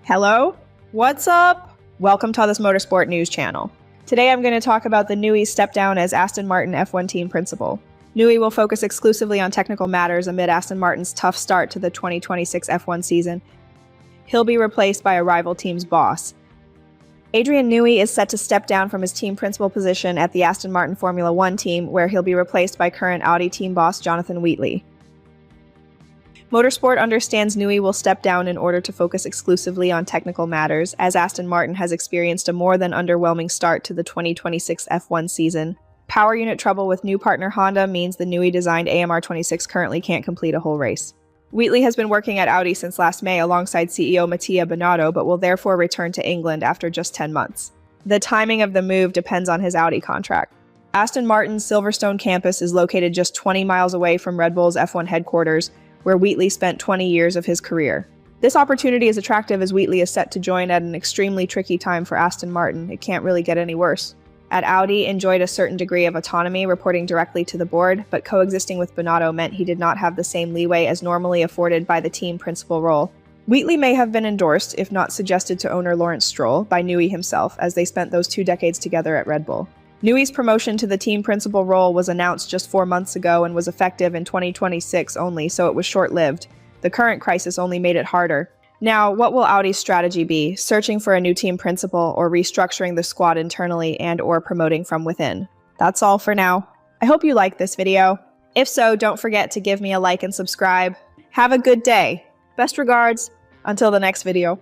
Hello? What's up? Welcome to this Motorsport News channel. Today I'm going to talk about the Newey step down as Aston Martin F1 team principal. Newey will focus exclusively on technical matters amid Aston Martin's tough start to the 2026 F1 season. He'll be replaced by a rival team's boss. Adrian Newey is set to step down from his team principal position at the Aston Martin Formula One team, where he'll be replaced by current Audi team boss Jonathan Wheatley. Motorsport understands Newey will step down in order to focus exclusively on technical matters, as Aston Martin has experienced a more than underwhelming start to the 2026 F1 season. Power unit trouble with new partner Honda means the Newey-designed AMR26 currently can't complete a whole race. Wheatley has been working at Audi since last May alongside CEO Mattia Binotto, but will therefore return to England after just 10 months. The timing of the move depends on his Audi contract. Aston Martin's Silverstone campus is located just 20 miles away from Red Bull's F1 headquarters, where Wheatley spent 20 years of his career. This opportunity is attractive as Wheatley is set to join at an extremely tricky time for Aston Martin. It can't really get any worse. At Audi, enjoyed a certain degree of autonomy, reporting directly to the board, but coexisting with Binotto meant he did not have the same leeway as normally afforded by the team principal role. Wheatley may have been endorsed, if not suggested to owner Lawrence Stroll, by Newey himself, as they spent those 2 decades together at Red Bull. Newey's promotion to the team principal role was announced just 4 months ago and was effective in 2026 only, so it was short-lived. The current crisis only made it harder. Now, what will Audi's strategy be? Searching for a new team principal, or restructuring the squad internally and/or promoting from within? That's all for now. I hope you liked this video. If so, don't forget to give me a like and subscribe. Have a good day. Best regards. Until the next video.